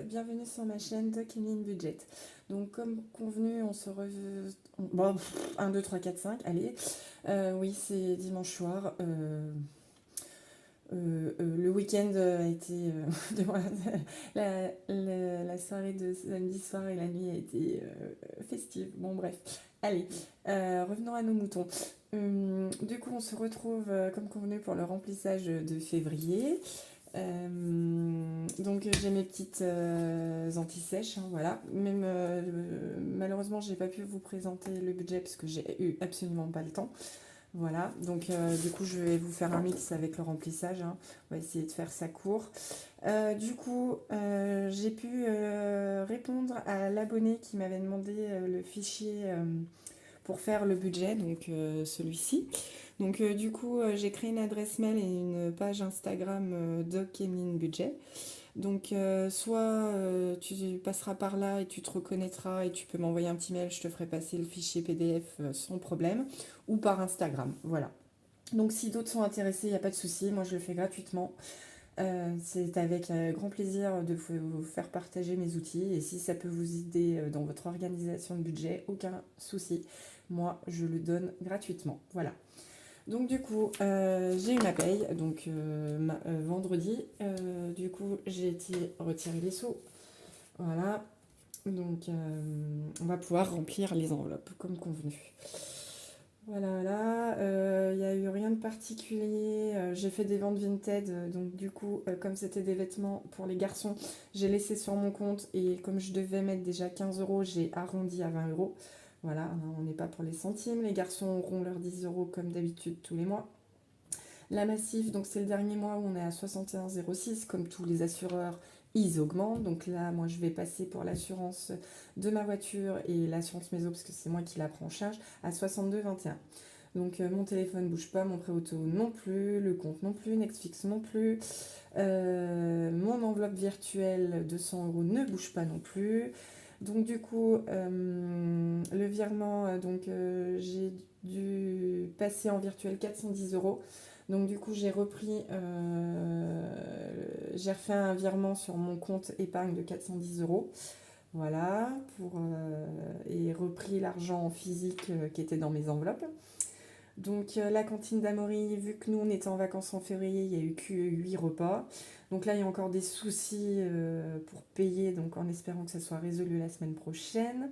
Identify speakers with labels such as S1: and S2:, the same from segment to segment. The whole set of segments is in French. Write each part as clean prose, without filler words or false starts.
S1: bienvenue sur ma chaîne Doc Emeline Budget. Donc comme convenu, on se revoit... Bon, 1, 2, 3, 4, 5, allez. Oui, c'est dimanche soir. Le week-end a été... la soirée de samedi soir et la nuit a été festive. Bon bref, allez, revenons à nos moutons. Du coup, on se retrouve comme convenu pour le remplissage de février. Donc j'ai mes petites anti-sèches, hein, voilà. Même malheureusement j'ai pas pu vous présenter le budget parce que j'ai eu absolument pas le temps. Voilà, donc du coup je vais vous faire un mix avec le remplissage, hein. On va essayer de faire ça court. Du coup j'ai pu répondre à l'abonné qui m'avait demandé le fichier pour faire le budget, donc celui-ci. Donc du coup j'ai créé une adresse mail et une page Instagram Doc Emeline Budget. Donc soit tu passeras par là et tu te reconnaîtras et tu peux m'envoyer un petit mail, je te ferai passer le fichier PDF sans problème, ou par Instagram, voilà. Donc si d'autres sont intéressés, il n'y a pas de souci, moi je le fais gratuitement. C'est avec grand plaisir de vous faire partager mes outils et si ça peut vous aider dans votre organisation de budget, aucun souci. Moi, je le donne gratuitement. Voilà. Donc du coup, j'ai eu ma paye, donc vendredi. Du coup, j'ai été retirer les sous. Voilà. Donc on va pouvoir remplir les enveloppes comme convenu. Voilà, voilà. Il n'y a eu rien de particulier. J'ai fait des ventes Vinted. Donc du coup, comme c'était des vêtements pour les garçons, j'ai laissé sur mon compte. Et comme je devais mettre déjà 15 euros, j'ai arrondi à 20 euros. Voilà, hein, on n'est pas pour les centimes. Les garçons auront leurs 10 euros comme d'habitude tous les mois. La Massif, donc c'est le dernier mois où on est à 61,06. Comme tous les assureurs, ils augmentent. Donc là, moi, je vais passer pour l'assurance de ma voiture et l'assurance maison, parce que c'est moi qui la prends en charge, à 62,21. Donc mon téléphone ne bouge pas, mon prêt auto non plus, le compte non plus, Netflix non plus. Mon enveloppe virtuelle de 100 euros ne bouge pas non plus. Donc du coup, le virement, j'ai dû passer en virtuel 410 euros. Donc du coup, j'ai refait un virement sur mon compte épargne de 410 euros. Voilà, et repris l'argent en physique qui était dans mes enveloppes. Donc la cantine d'Amaury, vu que nous on était en vacances en février, il n'y a eu que 8 repas. Donc là il y a encore des soucis pour payer, donc en espérant que ça soit résolu la semaine prochaine.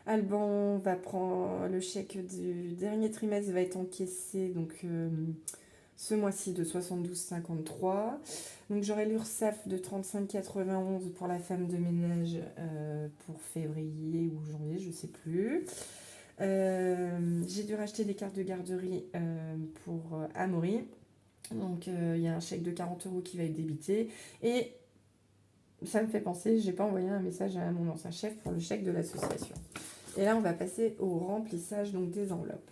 S1: Alban va prendre le chèque du dernier trimestre, va être encaissé donc ce mois-ci de 72,53. Donc j'aurai l'URSSAF de 35,91 pour la femme de ménage pour février ou janvier, je ne sais plus. J'ai dû racheter des cartes de garderie pour Amaury. Donc il y a un chèque de 40 euros qui va être débité. Et ça me fait penser, j'ai pas envoyé un message à mon ancien chef pour le chèque de l'association. Et là on va passer au remplissage donc, des enveloppes.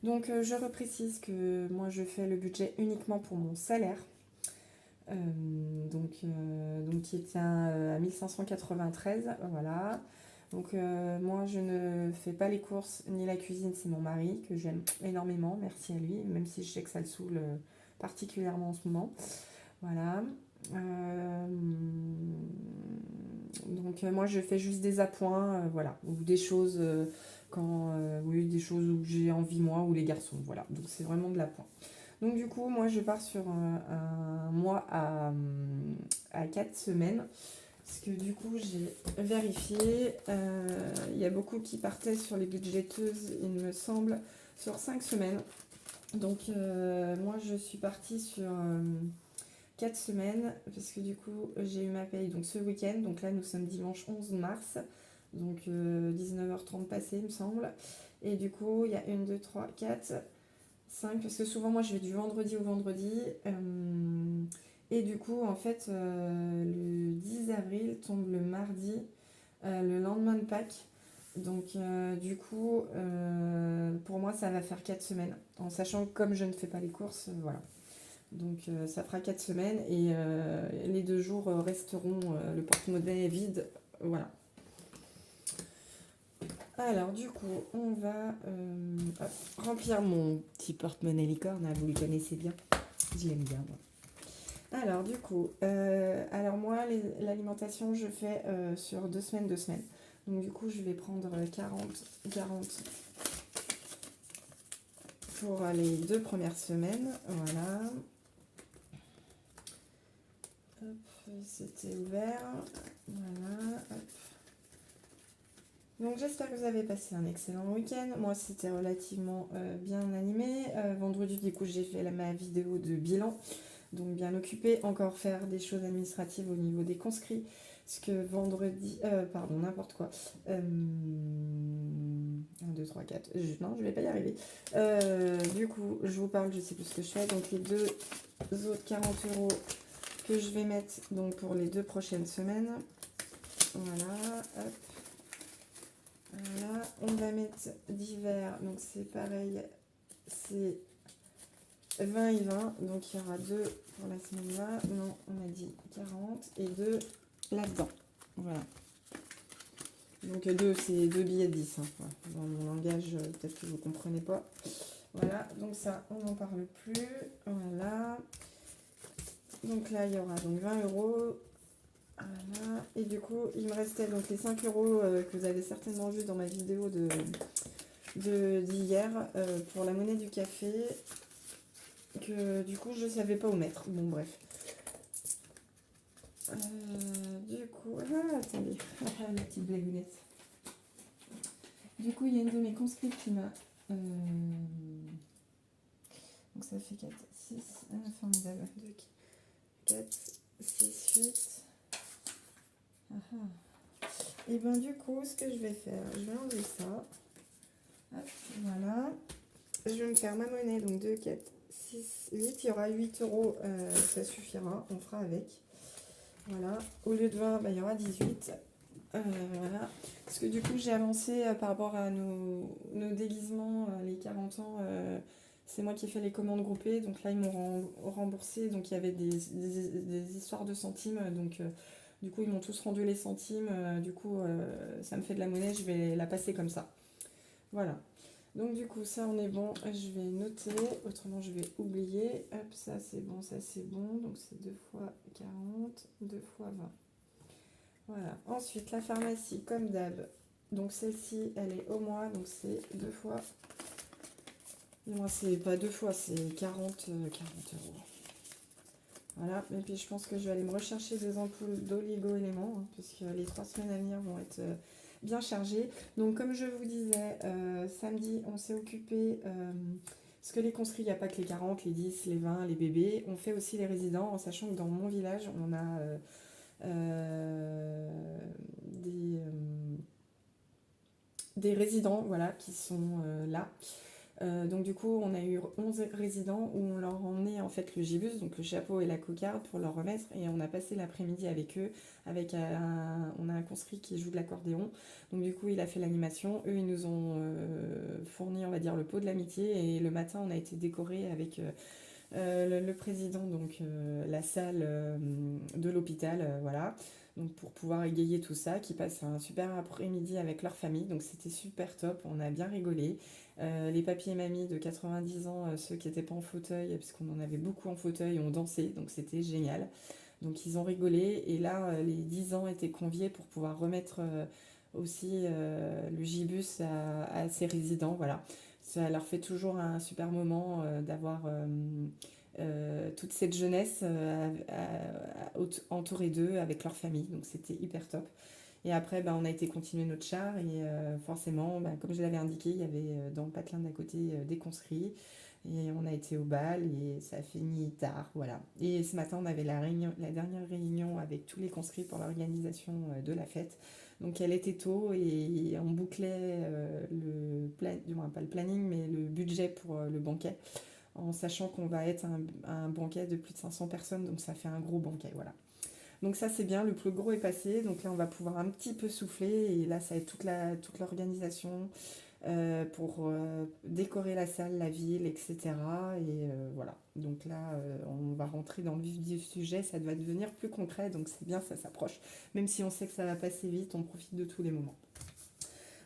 S1: Donc je reprécise que moi je fais le budget uniquement pour mon salaire. Donc qui est à 1593, voilà. Donc moi je ne fais pas les courses ni la cuisine, c'est mon mari que j'aime énormément, merci à lui, même si je sais que ça le saoule particulièrement en ce moment. Voilà. Donc moi je fais juste des appoints, voilà, ou des choses oui, des choses où j'ai envie moi ou les garçons, voilà. Donc c'est vraiment de l'appoint. Donc du coup, moi je pars sur un mois à 4 semaines. Parce que du coup, j'ai vérifié. Il y a beaucoup qui partaient sur les budgeteuses, il me semble, sur 5 semaines. Donc moi je suis partie sur 4 semaines. Parce que du coup, j'ai eu ma paye donc, ce week-end. Donc là, nous sommes dimanche 11 mars. Donc 19h30 passé, il me semble. Et du coup, il y a 1, 2, 3, 4... 5, parce que souvent moi je vais du vendredi au vendredi. Et du coup en fait le 10 avril tombe le mardi, le lendemain de Pâques. Donc du coup pour moi ça va faire 4 semaines. En sachant que comme je ne fais pas les courses, voilà. Donc ça fera 4 semaines et les 2 jours resteront le porte-monnaie vide. Voilà. Alors du coup, on va remplir mon petit porte-monnaie licorne, hein, vous le connaissez bien, je l'aime bien moi. Alors du coup, alors moi l'alimentation je fais sur 2 semaines, 2 semaines. Donc du coup je vais prendre 40 pour les 2 premières semaines. Voilà. Hop, c'était ouvert. Voilà. Hop. Donc j'espère que vous avez passé un excellent week-end. Moi c'était relativement bien animé. Vendredi du coup j'ai fait ma vidéo de bilan. Donc bien occupée, encore faire des choses administratives au niveau des conscrits. Parce que vendredi, pardon, n'importe quoi. 1, 2, 3, 4. Non, je vais pas y arriver. Du coup, je vous parle, je sais plus ce que je fais. Donc les deux autres 40 € que je vais mettre donc pour les 2 prochaines semaines. Voilà, hop. Voilà, on va mettre d'hiver. Donc c'est pareil, c'est 20 et 20, donc il y aura 2 pour la semaine là, non, on a dit 40 et 2 là-dedans, voilà. Donc 2, c'est 2 billets de 10, hein. Voilà. Dans mon langage, peut-être que vous ne comprenez pas. Voilà, donc ça, on n'en parle plus, voilà. Donc là, il y aura donc 20 €, voilà. Et du coup, il me restait donc les 5 € que vous avez certainement vu dans ma vidéo d'hier pour la monnaie du café. Que du coup je savais pas où mettre. Bon bref. Du coup, attendez, la petite blagounette. Du coup, il y a une de mes conscripts qui m'a. Donc ça fait 4, 6, formidable. 2, 4, 6, 8. Et ben du coup, ce que je vais faire, je vais enlever ça. Hop, voilà. Je vais me faire ma monnaie, donc 2, 4, 6, 8. Il y aura 8 €, ça suffira, on fera avec. Voilà, au lieu de 20, il y aura 18. Voilà, parce que du coup j'ai avancé par rapport à nos déguisements, les 40 ans, c'est moi qui ai fait les commandes groupées, donc là ils m'ont remboursé, donc il y avait des histoires de centimes, donc du coup ils m'ont tous rendu les centimes, du coup ça me fait de la monnaie, je vais la passer comme ça. Voilà, donc du coup ça on est bon, je vais noter, autrement je vais oublier. Hop, ça c'est bon, donc c'est 2 fois 40, 2 fois 20. Voilà, ensuite la pharmacie comme d'hab, donc celle-ci elle est au mois, donc c'est 2 fois, moi c'est pas 2 fois, c'est 40 €. Voilà, et puis je pense que je vais aller me rechercher des ampoules d'oligo-éléments, hein, puisque les 3 semaines à venir vont être bien chargées. Donc comme je vous disais, samedi on s'est occupé, parce que les conscrits, il n'y a pas que les 40, les 10, les 20, les bébés, on fait aussi les résidents, en sachant que dans mon village on a des résidents, voilà, qui sont là. Donc du coup, on a eu 11 résidents où on leur emmenait en fait le gibus, donc le chapeau et la cocarde pour leur remettre, et on a passé l'après-midi avec eux, avec on a un conscrit qui joue de l'accordéon, donc du coup il a fait l'animation, eux ils nous ont fourni on va dire le pot de l'amitié, et le matin on a été décoré avec le président, donc la salle de l'hôpital, voilà. Donc pour pouvoir égayer tout ça, qui passent un super après-midi avec leur famille, donc c'était super top, on a bien rigolé. Les papis et mamies de 90 ans, ceux qui n'étaient pas en fauteuil, parce qu'on en avait beaucoup en fauteuil, ont dansé, donc c'était génial. Donc ils ont rigolé, et là les 10 ans étaient conviés pour pouvoir remettre aussi le gibus à ses résidents, voilà. Ça leur fait toujours un super moment d'avoir toute cette jeunesse entourée d'eux avec leur famille, donc c'était hyper top. Et après, bah, on a été continuer notre char, et forcément, bah, comme je l'avais indiqué, il y avait dans le patelin d'à côté des conscrits, et on a été au bal et ça a fini tard, voilà. Et ce matin, on avait la dernière réunion avec tous les conscrits pour l'organisation de la fête. Donc elle était tôt, et on bouclait du moins pas le planning, mais le budget pour le banquet, en sachant qu'on va être un banquet de plus de 500 personnes, donc ça fait un gros banquet, voilà. Donc ça c'est bien, le plus gros est passé, donc là on va pouvoir un petit peu souffler, et là ça va être toute l'organisation pour décorer la salle, la ville, etc. Et voilà, donc là on va rentrer dans le vif du sujet, ça va devenir plus concret, donc c'est bien, ça s'approche. Même si on sait que ça va passer vite, on profite de tous les moments.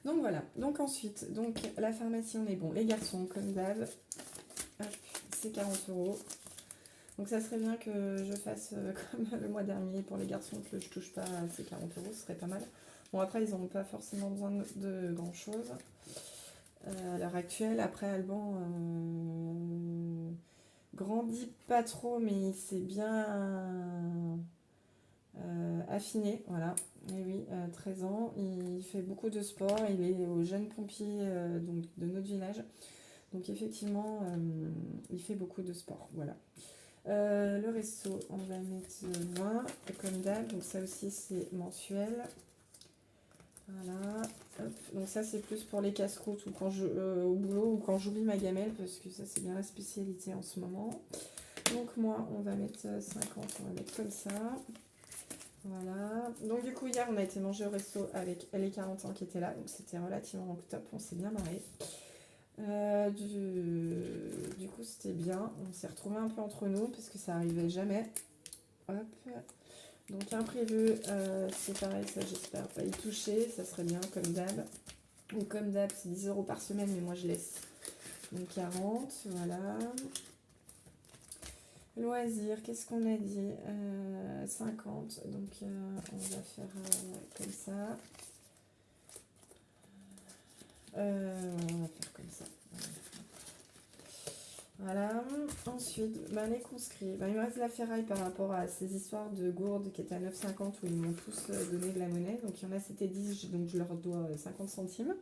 S1: Donc voilà, donc ensuite, donc la pharmacie on est bon, les garçons comme d'hab, c'est 40 €. Donc ça serait bien que je fasse comme le mois dernier pour les garçons, que je touche pas à ces 40 euros, ce serait pas mal. Bon, après, ils n'ont pas forcément besoin de grand chose à l'heure actuelle. Après, Alban grandit pas trop, mais il s'est bien affiné, voilà. Et oui, 13 ans, il fait beaucoup de sport, il est au jeune pompier donc de notre village. Donc effectivement, il fait beaucoup de sport, voilà. Le resto, on va mettre 20, comme d'hab, donc ça aussi c'est mensuel. Voilà, hop. Donc ça c'est plus pour les casse-croûtes ou quand au boulot ou quand j'oublie ma gamelle, parce que ça c'est bien la spécialité en ce moment. Donc moi on va mettre 50, on va mettre comme ça. Voilà, donc du coup hier on a été manger au resto avec les 40 ans qui étaient là, donc c'était relativement top, on s'est bien marré. Du coup c'était bien, on s'est retrouvés un peu entre nous parce que ça arrivait jamais. Hop. Donc imprévu, c'est pareil, ça j'espère pas y toucher, ça serait bien comme d'hab. Ou comme d'hab c'est 10 euros par semaine mais moi je laisse. Donc 40, voilà. Loisirs, qu'est-ce qu'on a dit 50, donc on va faire comme ça. On va faire comme ça. Voilà. Ensuite, les conscrits. Il me reste la ferraille par rapport à ces histoires de gourdes qui étaient à 9,50 où ils m'ont tous donné de la monnaie. Donc il y en a c'était 10, donc je leur dois 50 centimes.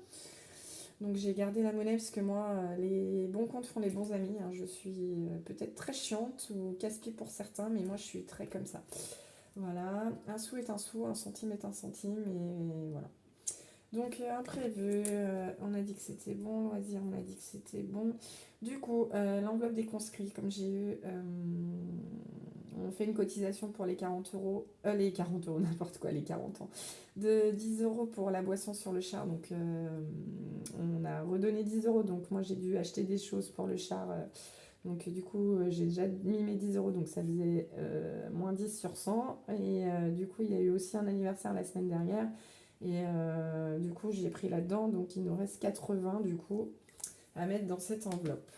S1: Donc j'ai gardé la monnaie parce que moi, les bons comptes font les bons amis. Hein. Je suis peut-être très chiante ou casse-pied pour certains, mais moi je suis très comme ça. Voilà, un sou est un sou, un centime est un centime, et voilà. Donc imprévu, on a dit que c'était bon, loisir, on a dit que c'était bon. Du coup, l'enveloppe des conscrits, comme j'ai eu, on fait une cotisation pour les 40 euros, les 40 euros, n'importe quoi, les 40 ans, de 10 euros pour la boisson sur le char. Donc on a redonné 10 euros, donc moi j'ai dû acheter des choses pour le char. Donc du coup, j'ai déjà mis mes 10 euros, donc ça faisait moins 10 sur 100. Et du coup, il y a eu aussi un anniversaire la semaine dernière. Et du coup, j'ai pris là-dedans, donc il nous reste 80 du coup à mettre dans cette enveloppe.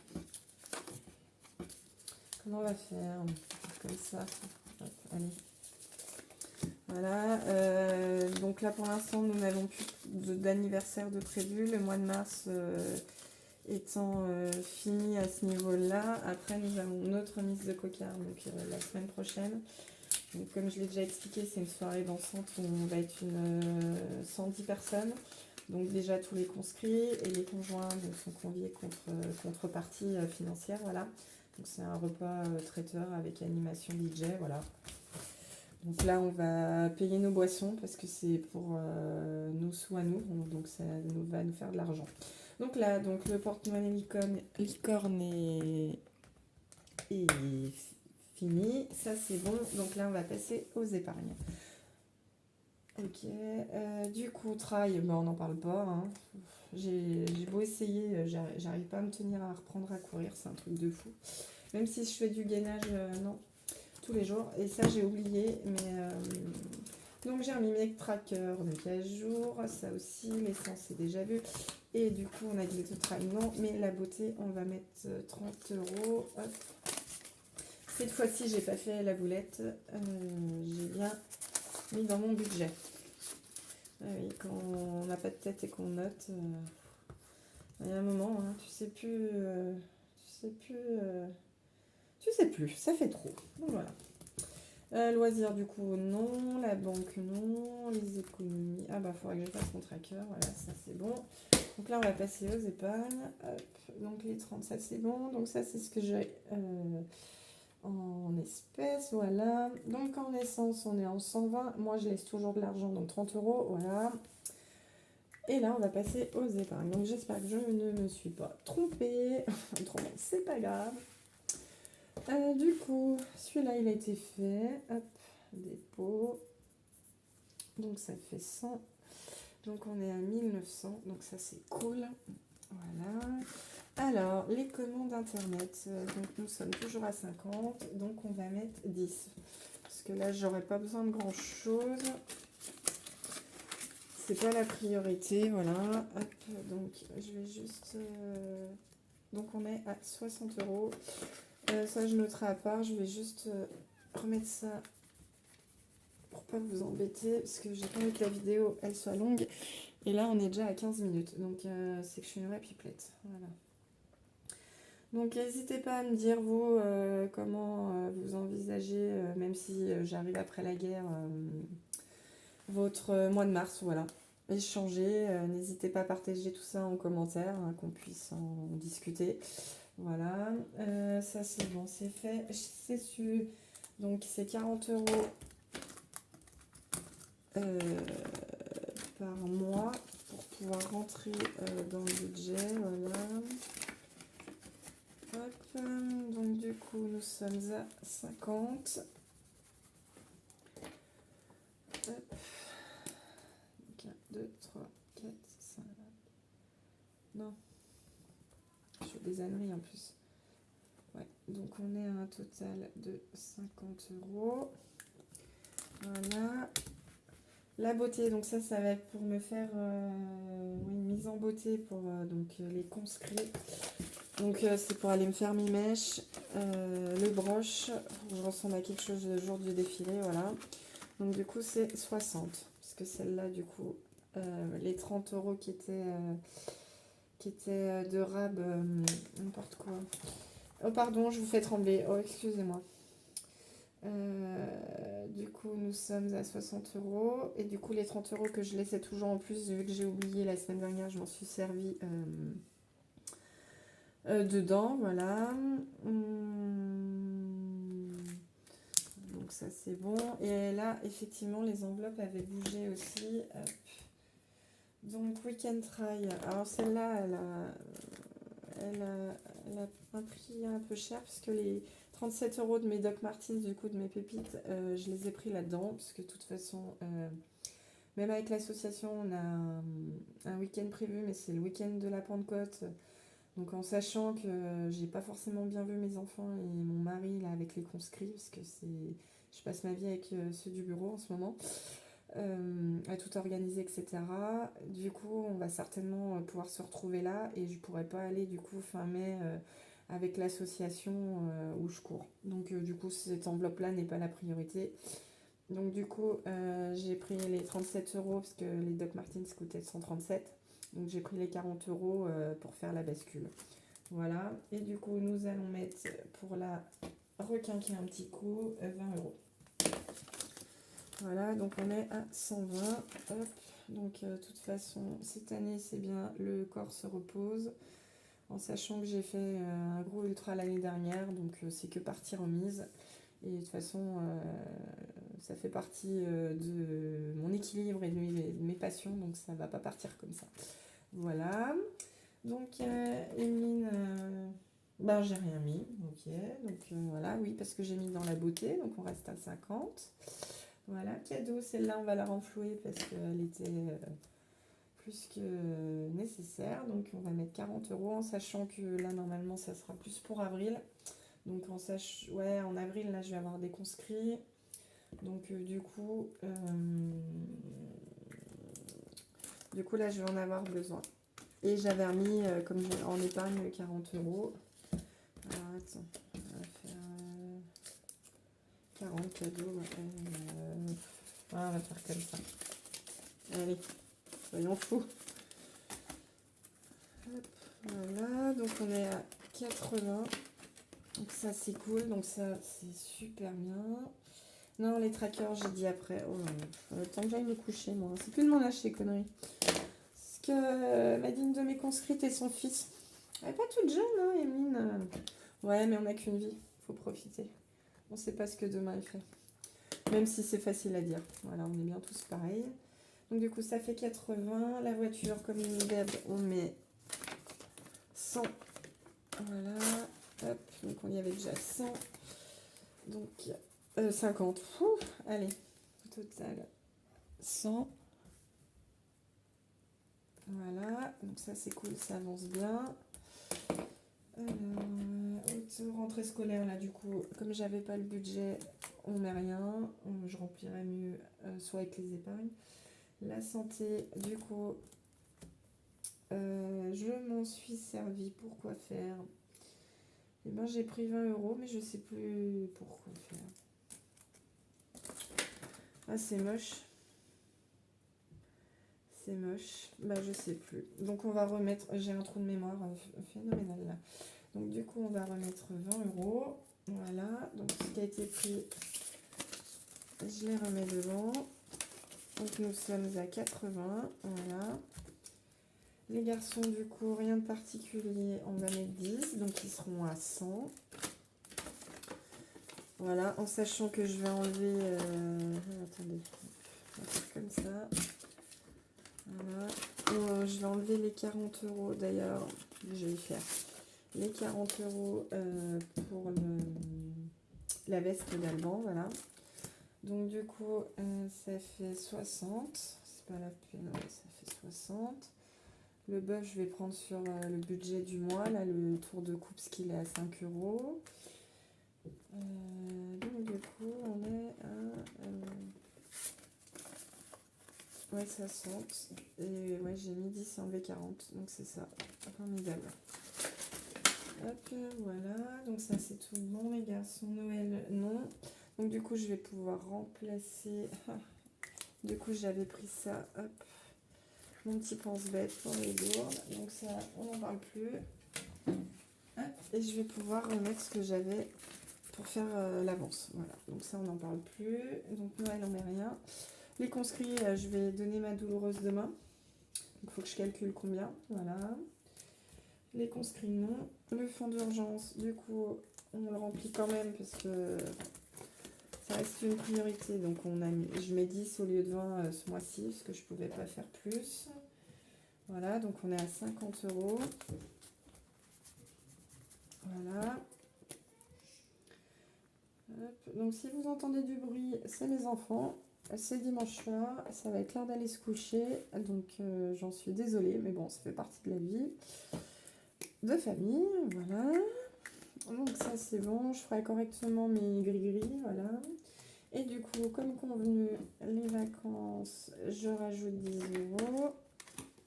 S1: Comment on va faire? Comme ça. Hop, allez. Voilà. Donc là, pour l'instant, nous n'avons plus d'anniversaire de prévu. Le mois de mars étant fini à ce niveau-là. Après, nous avons notre mise de cocarde, donc la semaine prochaine. Donc, comme je l'ai déjà expliqué, c'est une soirée dansante où on va être 110 personnes. Donc déjà tous les conscrits et les conjoints donc, sont conviés contre contrepartie financière. Voilà. Donc c'est un repas traiteur avec animation DJ. Voilà. Donc là on va payer nos boissons parce que c'est pour nos sous à nous. Donc ça va nous faire de l'argent. Donc là, donc le porte-monnaie licorne est fini. Ça c'est bon. Donc là on va passer aux épargnes. Ok, du coup, trail, on n'en parle pas. Hein. J'ai beau essayer, j'arrive pas à me tenir à reprendre à courir, c'est un truc de fou. Même si je fais du gainage, non, tous les jours. Et ça, j'ai oublié, mais... donc j'ai remis mes trackers donc à jour, ça aussi, l'essence c'est déjà vu. Et du coup, on a dit le trail, non, mais la beauté, on va mettre 30 euros. Hop. Cette fois-ci, j'ai pas fait la boulette, j'ai bien mis dans mon budget. Ah oui, quand on n'a pas de tête et qu'on note, il y a un moment, hein, tu sais plus, ça fait trop. Donc voilà. Loisirs du coup non, la banque non, les économies. Ah bah faudrait que je fasse mon tracker, voilà, ça c'est bon. Donc là on va passer aux épargnes. Hop. Donc les 30, ça c'est bon. Donc ça c'est ce que j'ai en espèces, voilà. Donc en essence, on est en 120. Moi, je laisse toujours de l'argent, donc 30 euros, voilà. Et là, on va passer aux épargnes. Donc j'espère que je ne me suis pas trompée. Autrement, c'est pas grave. Du coup, celui-là, il a été fait. Hop, dépôt. Donc ça fait 100. Donc on est à 1900. Donc ça, c'est cool. Voilà. Alors, les commandes internet, donc nous sommes toujours à 50, donc on va mettre 10. Parce que là, j'aurais pas besoin de grand chose. C'est pas la priorité, voilà. Hop, donc je vais juste... donc on est à 60 euros. Ça, je noterai à part. Je vais juste remettre ça pour pas vous embêter, parce que j'ai pas envie que la vidéo elle soit longue. Et là, on est déjà à 15 minutes. Donc, c'est que je suis une vraie pipelette. Voilà. Donc n'hésitez pas à me dire vous comment vous envisagez, même si j'arrive après la guerre, votre mois de mars, voilà. Échanger, n'hésitez pas à partager tout ça en commentaire, hein, qu'on puisse en discuter. Voilà, ça c'est bon, c'est fait. C'est sûr. Donc c'est 40 € par mois pour pouvoir rentrer dans le budget, voilà. Hop, donc du coup nous sommes à 50. Hop. 1, 2, 3, 4, 5. Non, je fais des âneries en plus. Ouais, donc on est à un total de 50 €. Voilà. La beauté, donc ça va être pour me faire une mise en beauté pour donc, les conscrits. Donc c'est pour aller me faire mes mèches, le broche, je ressemble à quelque chose le jour du défilé, voilà. Donc du coup c'est 60, parce que celle-là du coup, les 30 € qui étaient de rab, n'importe quoi. Oh pardon, je vous fais trembler, oh excusez-moi. Du coup nous sommes à 60 €, et du coup les 30 € que je laissais toujours en plus, vu que j'ai oublié la semaine dernière, je m'en suis servi dedans, voilà. Donc ça c'est bon. Et là effectivement les enveloppes avaient bougé aussi. Hop. Donc Weekend Try. Alors celle-là elle a un prix un peu cher, parce que les 37 € de mes Doc Martens, du coup de mes pépites, je les ai pris là-dedans, parce que de toute façon, même avec l'association, on a un week-end prévu, mais c'est le week-end de la Pentecôte. Donc en sachant que j'ai pas forcément bien vu mes enfants et mon mari là avec les conscrits, parce que je passe ma vie avec ceux du bureau en ce moment, à tout organiser, etc. Du coup, on va certainement pouvoir se retrouver là, et je pourrais pas aller du coup fin mai avec l'association où je cours. Donc du coup, cette enveloppe-là n'est pas la priorité. Donc du coup, j'ai pris les 37 € parce que les Doc Martens coûtaient 137. Donc j'ai pris les 40 € pour faire la bascule. Voilà. Et du coup, nous allons mettre, pour la requinquer un petit coup, 20 €. Voilà, donc on est à 120. Hop. Donc de toute façon, cette année, c'est bien, le corps se repose. En sachant que j'ai fait un gros ultra l'année dernière, donc c'est que partie remise. Et de toute façon, ça fait partie de mon équilibre et de mes passions, donc ça va pas partir comme ça. Voilà. Donc, Emeline, ben j'ai rien mis, ok. Donc voilà, oui, parce que j'ai mis dans la beauté, donc on reste à 50. Voilà, cadeau, celle-là on va la renflouer parce qu'elle était plus que nécessaire. Donc on va mettre 40 € en sachant que là normalement ça sera plus pour avril. Donc ouais, en avril là je vais avoir des conscrits. Donc du coup là je vais en avoir besoin. Et j'avais remis comme en épargne 40 €. Alors attends, on va faire 40 cadeaux. On va faire comme ça. Allez, soyons fous. Hop, voilà, donc on est à 80. Donc ça c'est cool, donc ça c'est super bien. Non, les trackers j'ai dit après. Oh, le temps que j'aille me coucher moi. C'est plus de m'en lâcher, conneries. Parce que ma digne de mes conscrites et son fils. Elle est pas toute jeune, hein, Emeline. Ouais, mais on n'a qu'une vie, faut profiter. On sait pas ce que demain il fait. Même si c'est facile à dire. Voilà, on est bien tous pareils. Donc du coup ça fait 80. La voiture, comme une d'hab, on met 100. Voilà. Hop, donc on y avait déjà 100. Donc 50. Allez, au total 100. Voilà, donc ça c'est cool, ça avance bien. Rentrée scolaire, là du coup, comme j'avais pas le budget, on met rien. Je remplirai mieux soit avec les épargnes. La santé, du coup, je m'en suis servi pour quoi faire. Et ben j'ai pris 20 €, mais je sais plus pourquoi faire. Ah, c'est moche. C'est moche. Bah, je sais plus. Donc, on va remettre... J'ai un trou de mémoire phénoménal, là. Donc, du coup, on va remettre 20 €. Voilà. Donc, ce qui a été pris, je les remets devant. Donc, nous sommes à 80. Voilà. Les garçons, du coup, rien de particulier. On va mettre 10. Donc, ils seront à 100. Voilà. En sachant que je vais enlever... attendez. On va faire comme ça. Voilà. Je vais enlever les 40 € d'ailleurs. Je vais faire les 40 € pour la veste d'Alban. Voilà. Donc du coup, ça fait 60. C'est pas la peine. Ouais, ça fait 60. Le bœuf, je vais prendre sur le budget du mois. Là, le tour de coupe, ce qu'il est à 5 €. Donc du coup, on est à... ouais, 60. Et ouais, j'ai mis 10 et enlevé 40. Donc c'est ça. Formidable. Hop, voilà. Donc ça, c'est tout bon, les garçons. Noël, non. Donc du coup, je vais pouvoir remplacer... Du coup, j'avais pris ça. Hop. Mon petit pense-bête pour les lourdes. Donc ça, on n'en parle plus. Hop. Et je vais pouvoir remettre ce que j'avais pour faire l'avance. Voilà. Donc ça, on n'en parle plus. Donc Noël, on met rien. Les conscrits, je vais donner ma douloureuse demain. Il faut que je calcule combien. Voilà. Les conscrits, non. Le fonds d'urgence, du coup, on le remplit quand même parce que ça reste une priorité. Donc, je mets 10 au lieu de 20 ce mois-ci parce que je ne pouvais pas faire plus. Voilà, donc on est à 50 €. Voilà. Hop. Donc, si vous entendez du bruit, c'est mes enfants. C'est dimanche soir, ça va être l'heure d'aller se coucher. Donc, j'en suis désolée, mais bon, ça fait partie de la vie de famille. Voilà. Donc ça c'est bon, je ferai correctement mes gris-gris, voilà. Et du coup, comme convenu, les vacances, je rajoute 10 €.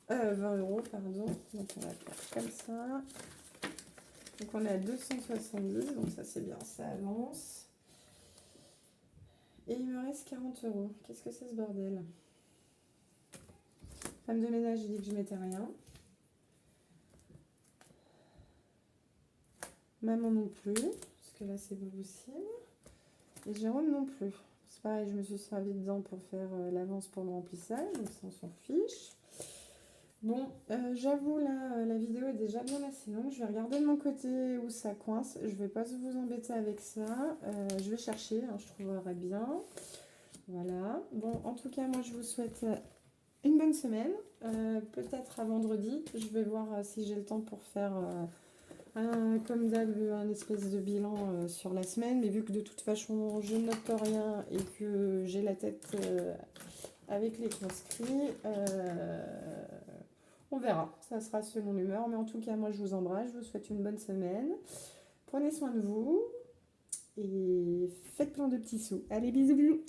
S1: 20 €, pardon. Donc on va faire comme ça. Donc on est à 270, donc ça c'est bien, ça avance. Et il me reste 40 €. Qu'est-ce que c'est ce bordel? Femme de ménage, j'ai dit que je mettais rien. Maman non plus, parce que là c'est pas possible. Et Jérôme non plus. C'est pareil, je me suis servi dedans pour faire l'avance pour le remplissage, donc ça on s'en fiche. Bon, j'avoue là, la vidéo est déjà bien assez longue. Je vais regarder de mon côté où ça coince. Je vais pas vous embêter avec ça. Je vais chercher, hein, je trouverai bien. Voilà. Bon, en tout cas, moi je vous souhaite une bonne semaine. Peut-être à vendredi. Je vais voir si j'ai le temps pour faire... comme d'hab, un espèce de bilan sur la semaine, mais vu que de toute façon je note rien et que j'ai la tête avec les conscrits, on verra, ça sera selon l'humeur, mais en tout cas moi je vous embrasse, je vous souhaite une bonne semaine, prenez soin de vous et faites plein de petits sous. Allez, bisous bisous.